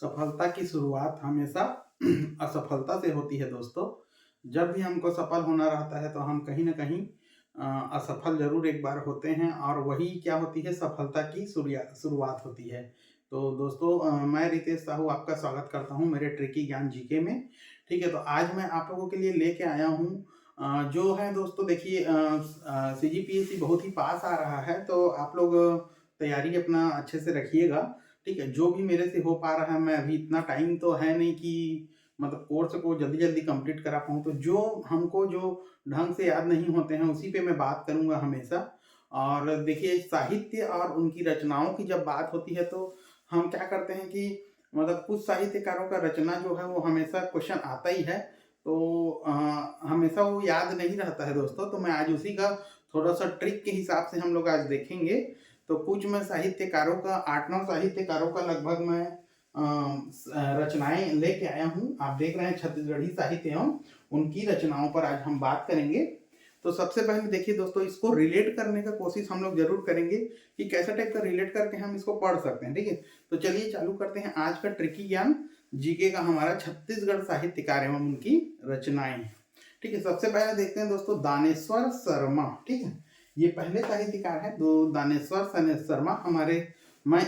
सफलता की शुरुआत हमेशा असफलता से होती है दोस्तों। जब भी हमको सफल होना रहता है तो हम कहीं न कहीं असफल ज़रूर एक बार होते हैं और वही क्या होती है सफलता की शुरुआत होती है। तो दोस्तों मैं रितेश साहू आपका स्वागत करता हूँ मेरे ट्रिकी ज्ञान जीके में। ठीक है, तो आज मैं आप लोगों के लिए लेके आया हूँ जो है दोस्तों देखिए सीजीपीएससी बहुत ही पास आ रहा है तो आप लोग तैयारी अपना अच्छे से रखिएगा। ठीक है, जो भी मेरे से हो पा रहा है मैं अभी इतना टाइम तो है नहीं कि मतलब कोर्स को जल्दी-जल्दी कंप्लीट करा पाऊँ, तो जो ढंग से याद नहीं होते हैं उसी पे मैं बात करूँगा हमेशा। और देखिए साहित्य और उनकी रचनाओं की जब बात होती है तो हम क्या करते हैं कि मतलब कुछ साहित्यकारों का रचना जो है वो हमेशा क्वेश्चन आता ही है, तो हमेशा वो याद नहीं रहता है दोस्तों। तो मैं आज उसी का थोड़ा-सा ट्रिक के हिसाब से हम लोग आज देखेंगे। तो कुछ मैं साहित्यकारों का 8-9 साहित्यकारों का लगभग मैं रचनाएँ लेके आया हूँ। आप देख रहे हैं छत्तीसगढ़ी साहित्य एवं उनकी रचनाओं पर आज हम बात करेंगे। तो सबसे पहले देखिए दोस्तों इसको रिलेट करने का कोशिश हम लोग ज़रूर करेंगे कि कैसे टाइप का रिलेट करके हम इसको पढ़ सकते हैं, ठीक है? तो चलिए चालू करते हैं आज का ट्रिकी ज्ञान जीके का हमारा छत्तीसगढ़ साहित्यकार एवं उनकी रचनाएँ। ठीक है, सबसे पहले देखते हैं दोस्तों दानेश्वर शर्मा, ठीक है? ये पहले साहित्यकार हैं दो दानेश्वर शर्मा हमारे। मैं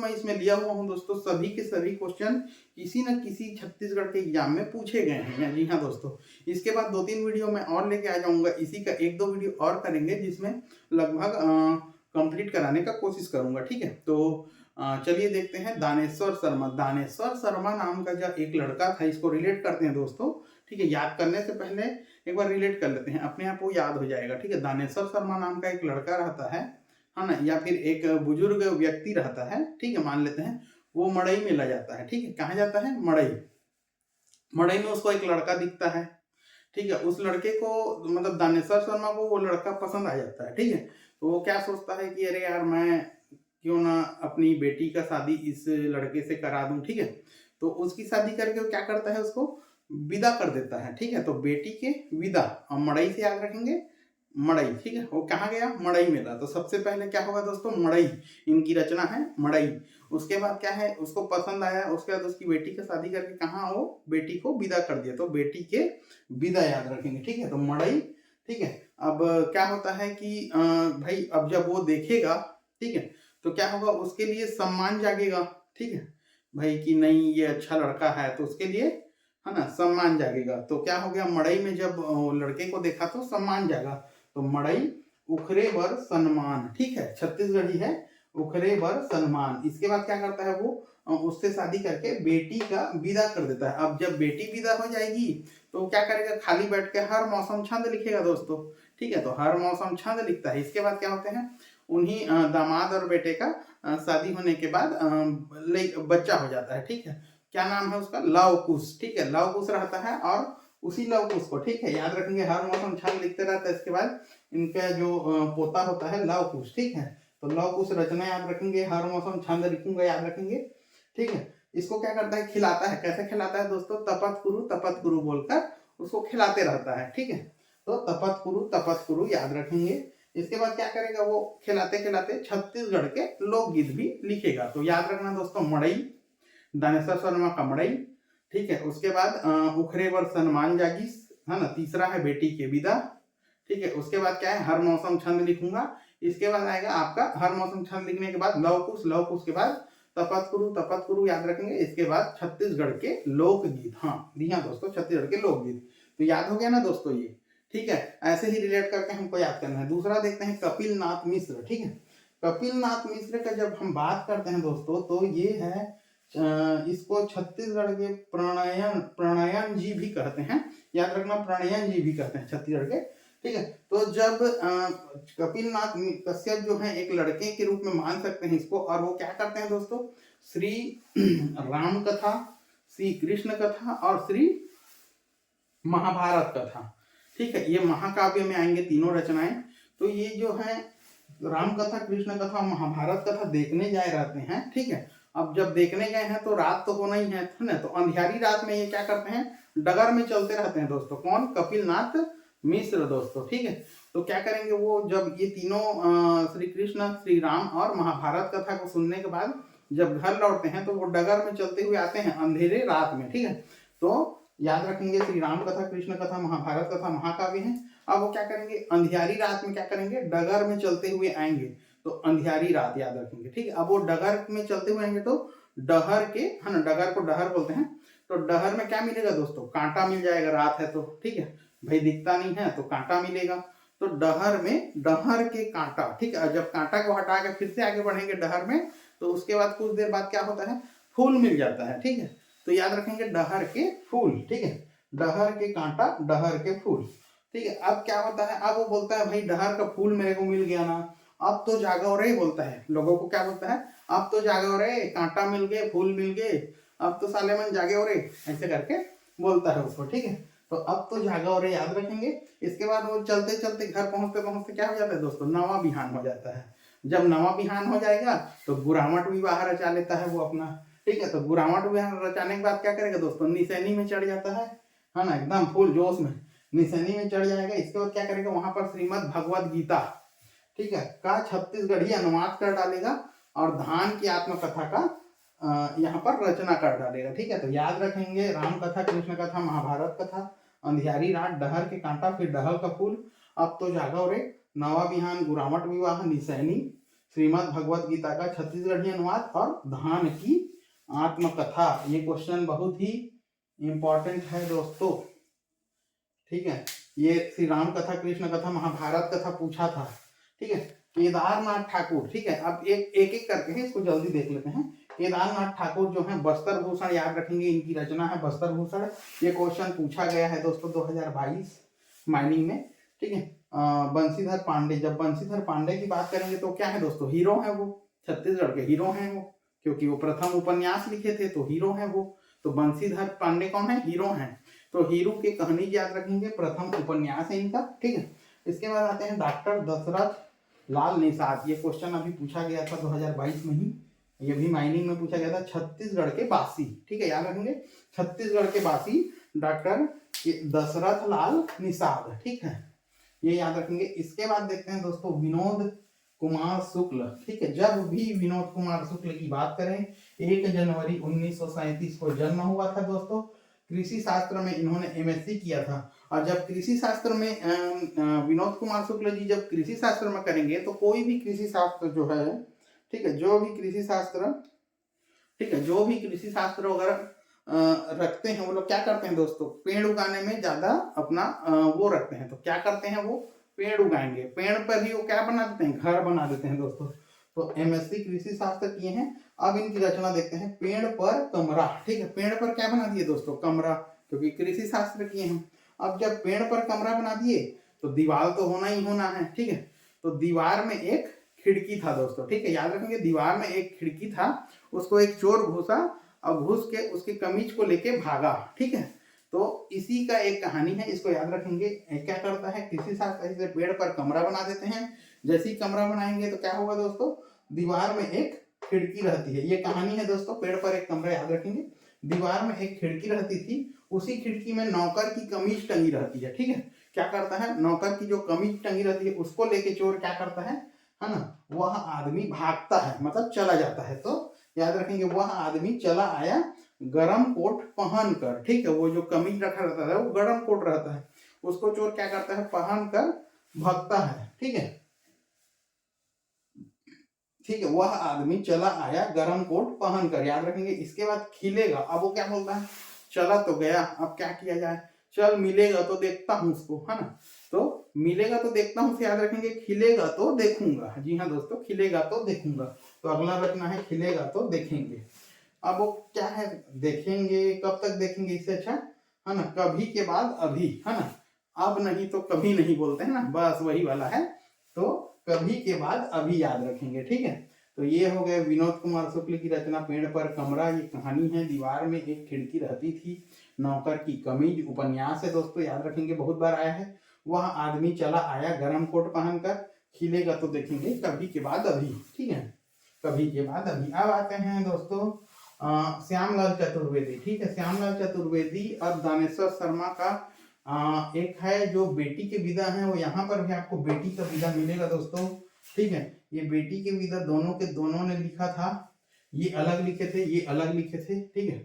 इसमें लिया हुआ हूँ दोस्तों सभी के सभी क्वेश्चन किसी न किसी छत्तीसगढ़ के एग्जाम में पूछे गए हैं। जी हाँ दोस्तों, इसके बाद 2-3 वीडियो मैं और लेके आ जाऊंगा, इसी का 1-2 वीडियो और करेंगे जिसमें लगभग कंप्लीट कराने का कोशिश करूंगा। ठीक है, तो चलिए देखते हैं दानेश्वर शर्मा। दानेश्वर शर्मा नाम का जो एक लड़का था, इसको रिलेट करते हैं दोस्तों। ठीक है, याद करने से पहले एक बार रिलेट कर लेते हैं, अपने आप वो याद हो जाएगा। ठीक है, दानेश्वर शर्मा नाम का एक लड़का रहता है ना, या फिर एक बुजुर्ग व्यक्ति रहता है। ठीक है, मान लेते हैं वो मड़ई मेला जाता है। ठीक है, कहाँ जाता है? मड़ई। मड़ई में उसको एक लड़का दिखता है। ठीक है, उस लड़के को मतलब दानेश्वर शर्मा को वो लड़का पसंद आ जाता है। ठीक है, तो वो क्या सोचता है कि अरे यार मैं क्यों ना अपनी बेटी का शादी इस लड़के से करा दूं। ठीक है, तो उसकी शादी करके वो क्या करता है, उसको विदा कर देता है। ठीक है, तो बेटी के विदा और मड़ई से याद रखेंगे मड़ई। ठीक है, वो कहाँ गया? मड़ई मेला। तो सबसे पहले क्या होगा दोस्तों? मड़ई, इनकी रचना है मड़ई। उसके बाद क्या है, उसको पसंद आया, उसके बाद उसकी बेटी का शादी करके कहाँ वो बेटी को विदा कर दिया, तो बेटी के विदा याद रखेंगे। ठीक है, तो मड़ई। ठीक है, अब क्या होता है कि भाई अब जब वो देखेगा, ठीक है, तो क्या होगा, उसके लिए सम्मान जागेगा। ठीक है भाई कि नहीं ये अच्छा लड़का है, तो उसके लिए है ना सम्मान जागेगा। तो क्या हो गया, मड़ई में जब लड़के को देखा तो सम्मान जागा, तो मड़ई उखरे बर सन्मान। ठीक है, छत्तीसगढ़ी है, उखरे बर सन्मान। इसके बाद क्या करता है वो उससे शादी करके बेटी का विदा कर देता है। अब जब बेटी विदा हो जाएगी तो क्या करेगा, खाली बैठ के हर मौसम छंद लिखेगा दोस्तों। ठीक है, तो हर मौसम छंद लिखता है। इसके बाद क्या होते हैं, उन्हीं दामाद और बेटे का शादी होने के बाद बच्चा हो जाता है। ठीक है, क्या नाम है उसका? लव कुश। ठीक है, लव कुश रहता है और उसी लव कुश को, ठीक है, याद रखेंगे, हर मौसम छंद लिखते रहता है। इसके बाद इनका जो पोता होता है लव कुश। ठीक है, तो लव कुश रचना याद रखेंगे, हर मौसम छंद लिखूंगा याद रखेंगे। ठीक है, इसको क्या करता है, खिलाता है। कैसे खिलाता है दोस्तों? तपत कुरु बोलकर उसको खिलाते रहता है। ठीक है, तो तपत कुरु याद रखेंगे। इसके बाद क्या करेगा, वो खिलाते खिलाते छत्तीसगढ़ के लोकगीत भी लिखेगा। तो याद रखना दोस्तों, मड़ई, दानेश्वर शर्मा का मड़ई। ठीक है, उसके बाद उखरे बर सन्मान जागीस, है ना, तीसरा है बेटी के विदा। ठीक है, उसके बाद क्या है, हर मौसम छंद लिखूंगा। इसके बाद आएगा आपका हर मौसम छंद लिखने के बाद लव कुश के बाद तपत कुरु याद रखेंगे। इसके बाद छत्तीसगढ़ के लोकगीत। हाँ जी हाँ दोस्तों, छत्तीसगढ़ के लोकगीत। तो याद हो गया ना दोस्तों ये। ठीक है, ऐसे ही रिलेट करके हमको याद करना है। दूसरा देखते हैं कपिल नाथ मिश्र। ठीक है, कपिल नाथ मिश्र का जब हम बात करते हैं दोस्तों तो ये है इसको छत्तीसगढ़ के प्रणयन जी भी कहते हैं। याद रखना, प्रणयन जी भी कहते हैं छत्तीसगढ़ के। ठीक है, तो जब कपिल नाथ कश्यप जो है एक लड़के के रूप में मान सकते हैं इसको, और वो क्या करते हैं दोस्तों, श्री राम कथा, श्री कृष्ण कथा और श्री महाभारत कथा। ठीक है, ये महाकाव्य में आएंगे तीनों रचनाएं। तो ये जो है राम कथा, कृष्ण कथा, महाभारत कथा देखने जाए रहते हैं। ठीक है, अब जब देखने गए हैं तो रात तो होना ही है ना, तो अंधियारी रात में ये क्या करते हैं, डगर में चलते रहते हैं दोस्तों। कौन? कपिल नाथ मिश्र दोस्तों। ठीक है, तो क्या करेंगे वो, जब ये तीनों श्री कृष्ण, श्री राम और महाभारत कथा को सुनने के बाद जब घर लौटते हैं तो वो डगर में चलते हुए आते हैं अंधेरे रात में, ठीक है। तो याद रखेंगे श्री राम कथा, कृष्ण कथा, महाभारत कथा, महाकाव्य है। अब वो क्या करेंगे, अंधियारी रात में क्या करेंगे, डगर में चलते हुए आएंगे, तो अंधियारी रात याद रखेंगे, ठीक है। अब वो डगर में चलते हुए आएंगे तो डहर के, है ना, डगर को डहर बोलते हैं, तो डहर में क्या मिलेगा दोस्तों, कांटा मिल जाएगा, रात है तो, ठीक है भाई, दिखता नहीं है तो कांटा मिलेगा, तो डहर में डहर के कांटा, ठीक है। जब कांटा को हटा के फिर से आगे बढ़ेंगे डहर में, तो उसके बाद कुछ देर बाद क्या होता है, फूल मिल जाता है, ठीक है। तो याद रखेंगे डहर के फूल, ठीक है, डहर के कांटा, डहर के फूल, ठीक है। अब क्या होता है, अब वो बोलता है भाई डहर का फूल मेरे को मिल गया ना, अब तो जागो रे, बोलता है लोगों को, क्या बोलता है, अब तो जागो रे, कांटा मिल गए, फूल मिल गए, अब तो साले मन जागे हो रे, ऐसे करके बोलता है उसको, ठीक है। तो अब तो जागा हो रे याद रखेंगे। इसके बाद वो चलते चलते घर पहुंचते पहुंचते क्या हो जाता है दोस्तों, नवा बिहान हो जाता है। जब नवा बिहान हो जाएगा तो गुरावट विवाह रचा लेता है वो अपना, ठीक है। तो गुरावट विवाह रचाने के बाद क्या करेगा दोस्तों, निसैनी में चढ़ जाता है ना, एकदम फुल जोश में निसैनी में चढ़ जाएगा। इसके बाद क्या करेगा, वहां पर श्रीमद भगवद गीता, ठीक है, का छत्तीसगढ़ी अनुवाद कर डालेगा और धान की आत्मकथा का यहाँ पर रचना कर डालेगा, ठीक है। तो याद रखेंगे राम कथा, कृष्ण कथा, महाभारत कथा, अंधियारी रात, डहर के कांटा, फिर डहल का फूल, अब तो जागो रे, नवा बिहान, गुरावट विवाह, निसैनी, श्रीमद भगवत गीता का छत्तीसगढ़ी अनुवाद और धान की आत्मकथा। ये क्वेश्चन बहुत ही इंपॉर्टेंट है दोस्तों, ठीक है। ये श्री राम कथा, कृष्ण कथा, महाभारत कथा पूछा था, ठीक है। केदारनाथ ठाकुर, ठीक है। अब एक एक करके है, इसको जल्दी देख लेते हैं। केदारनाथ ठाकुर जो है बस्तर भूषण, याद रखेंगे इनकी रचना है बस्तर भूषण। ये क्वेश्चन पूछा गया है दोस्तों 2022 माइनिंग में, ठीक है। बंशीधर पांडे, जब बंशीधर पांडे की बात करेंगे तो क्या है दोस्तों, हीरो है वो, छत्तीसगढ़ के हीरो हैं वो, क्योंकि वो प्रथम उपन्यास लिखे थे तो हीरो है वो। तो बंशीधर पांडे कौन है, हीरो हैं। तो हीरो के कहानी याद रखेंगे, प्रथम उपन्यास है इनका, ठीक है। इसके बाद आते हैं डॉक्टर दशरथ लाल निषाद। ये क्वेश्चन अभी पूछा गया था 2022 में ही, ये भी माइनिंग में पूछा गया था। छत्तीसगढ़ के बासी, ठीक है, याद रखेंगे छत्तीसगढ़ के बासी डॉक्टर दशरथ लाल निषाद, ठीक है, ये याद रखेंगे। इसके बाद देखते हैं दोस्तों विनोद कुमार शुक्ल, ठीक है। जब भी विनोद कुमार शुक्ल की बात करें, 1 जनवरी 1937 को जन्म हुआ था दोस्तों। कृषि शास्त्र में इन्होंने एमएससी किया था। और जब कृषि शास्त्र में विनोद कुमार शुक्ल जी जब कृषि शास्त्र में करेंगे तो कोई भी कृषि शास्त्र जो है, ठीक है, जो भी कृषि शास्त्र, ठीक है, जो भी कृषि शास्त्र वगैरह रखते हैं वो लोग क्या करते हैं दोस्तों, पेड़ उगाने में ज्यादा अपना वो रखते हैं। तो क्या करते हैं वो, पेड़ उगाएंगे, पेड़ पर ही वो क्या बना देते हैं, घर बना देते हैं दोस्तों। तो एमएससी कृषि शास्त्र किए हैं। अब इनकी रचना देखते हैं, पेड़ पर कमरा, ठीक है, पेड़ पर क्या बना दिए दोस्तों, कमरा, क्योंकि कृषि शास्त्र किए हैं। अब जब पेड़ पर कमरा बना दिए तो दीवार तो होना ही होना है, ठीक है। तो दीवार में एक खिड़की था दोस्तों, ठीक है, याद रखेंगे दीवार में एक खिड़की था, उसको एक चोर घुसा और घुस के उसकी कमीज को लेके भागा, ठीक है। तो इसी का एक कहानी है, इसको याद रखेंगे। क्या करता है कृषि शास्त्र, ऐसे पेड़ पर कमरा बना देते हैं। जैसे ही कमरा बनाएंगे तो क्या होगा दोस्तों, दीवार में एक खिड़की रहती है। ये कहानी है दोस्तों, पेड़ पर एक कमरा, याद रखेंगे। दीवार में एक खिड़की रहती थी, उसी खिड़की में नौकर की कमीज टंगी रहती है, ठीक है। क्या करता है, नौकर की जो कमीज टंगी रहती है उसको लेके चोर क्या करता है ना, वह आदमी भागता है, मतलब चला जाता है। तो याद रखेंगे वह आदमी चला आया गरम कोट पहन कर, ठीक है, वो जो कमीज रखा रहता है वो गरम कोट रहता है, उसको चोर क्या करता है, पहन कर भागता है, ठीक है, ठीक है। वह आदमी चला आया गरम कोट पहन कर, याद रखेंगे। इसके बाद खिलेगा, अब वो क्या बोलता है, चला तो गया, अब क्या किया जाए, चल मिलेगा तो देखता हूँ उसको, है ना। तो मिलेगा तो देखता हूँ, याद रखेंगे, खिलेगा तो देखूंगा। जी हाँ दोस्तों, खिलेगा तो देखूंगा। तो अगला रचना है खिलेगा तो देखेंगे। अब वो क्या है, देखेंगे, कब तक देखेंगे, इससे अच्छा है ना, कभी के बाद अभी, है ना, अब नहीं तो कभी नहीं बोलते हैं ना, बस वही वाला है। तो कभी के बाद अभी याद रखेंगे, ठीक है। तो ये हो गए विनोद कुमार शुक्ल की रचना पेड़ पर कमरा। ये कहानी है, दीवार में एक खिड़की रहती थी, नौकर की कमीज उपन्यास है दोस्तों, याद रखेंगे, बहुत बार आया है। वह आदमी चला आया गरम कोट पहनकर, खिलेगा तो देखेंगे कभी के बाद अभी, ठीक है, कभी के बाद अभी। अब आते हैं दोस्तों श्यामलाल चतुर्वेदी, ठीक है। श्यामलाल चतुर्वेदी और दानेश्वर शर्मा का एक है जो बेटी के विदा है, वो यहाँ पर भी आपको बेटी का विदा मिलेगा दोस्तों, ठीक है। ये बेटी के विदा दोनों के दोनों ने लिखा था, ये अलग लिखे थे, ये अलग लिखे थे, ठीक है।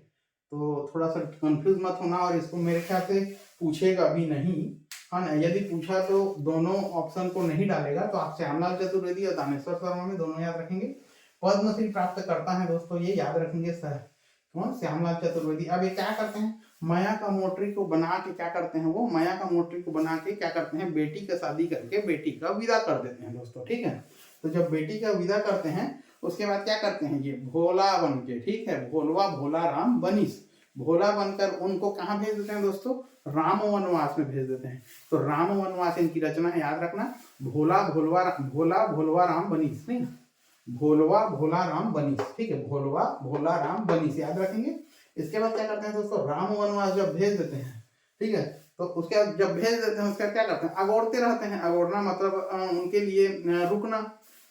तो थोड़ा सा कंफ्यूज मत होना, और इसको मेरे ख्याल से पूछेगा भी नहीं, हाँ ना। यदि पूछा तो दोनों ऑप्शन को नहीं डालेगा, तो आप श्यामलाल चतुर्वेदी और दानेश्वर शर्मा में दोनों याद रखेंगे। पद्मश्री प्राप्त करता है दोस्तों, ये याद रखेंगे सर कौन, श्यामलाल चतुर्वेदी। अब ये क्या करते हैं, माया का मोटरी को बना के क्या करते हैं, वो माया का मोटरी को बना के क्या करते हैं, बेटी का शादी करके बेटी का विदा कर देते हैं दोस्तों, ठीक है। तो जब बेटी का विदा करते हैं उसके बाद क्या करते हैं, ये भोला बन के, ठीक है, भोलवा भोला राम बनीस, भोला बनकर उनको कहाँ भेज देते हैं दोस्तों, राम वनवास में भेज देते हैं। तो राम वनवास इनकी रचना है, याद रखना, भोला भोलवा राम बनीस, नहीं, भोलवा भोला राम बनीस, ठीक है, भोलवा भोला राम बनीस, याद रखेंगे। इसके बाद क्या करते हैं दोस्तों, राम वनवास जब भेज देते हैं, ठीक है, तो उसके बाद जब भेज देते हैं उसके बाद क्या करते हैं, अगोरते रहते हैं। अगोरना मतलब उनके लिए रुकना,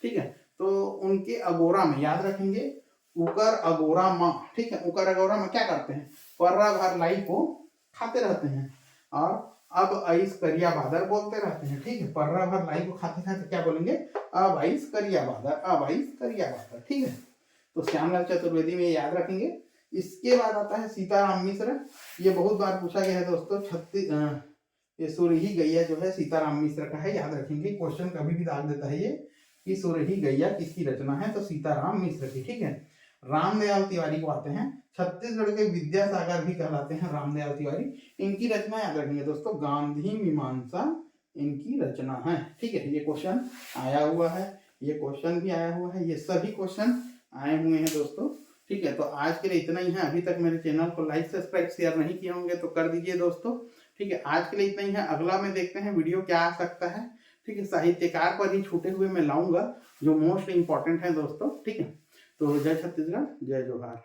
ठीक है। तो उनके अगोरा में याद रखेंगे, उकर अगोरा माँ, ठीक है, उकर अगोरा में क्या करते हैं, पर्रा भर लाई को खाते रहते हैं, और अब आइस करिया बादर बोलते रहते हैं, ठीक है। पर्रा भर लाई को खाते खाते क्या बोलेंगे, अब आइस करिया बादर, अब आइस करिया बादर, ठीक है। तो श्यामलाल चतुर्वेदी में याद रखेंगे। इसके बाद आता है सीताराम मिश्र, ये बहुत बार पूछा गया है दोस्तों, ये सुरही गैया जो है सीताराम मिश्र का है, याद रखेंगे, क्वेश्चन कभी भी डाल देता है ये कि सुरही गैया किसकी रचना है, तो सीताराम मिश्र की, ठीक है। रामदयाल तिवारी को आते हैं, छत्तीसगढ़ के विद्यासागर भी कहलाते हैं रामदयाल तिवारी, इनकी रचना याद रखेंगे दोस्तों, गांधी मीमांसा इनकी रचना है, ठीक है। ये क्वेश्चन आया हुआ है, ये क्वेश्चन भी आया हुआ है, ये सभी क्वेश्चन आए हुए हैं दोस्तों, ठीक है। तो आज के लिए इतना ही है। अभी तक मेरे चैनल को लाइक सब्सक्राइब शेयर नहीं किए होंगे तो कर दीजिए दोस्तों, ठीक है। आज के लिए इतना ही है, अगला में देखते हैं वीडियो क्या आ सकता है, ठीक है। साहित्यकार पर ही छूटे हुए मैं लाऊंगा जो मोस्ट इंपॉर्टेंट है दोस्तों, ठीक है। तो जय छत्तीसगढ़, जय जोहार।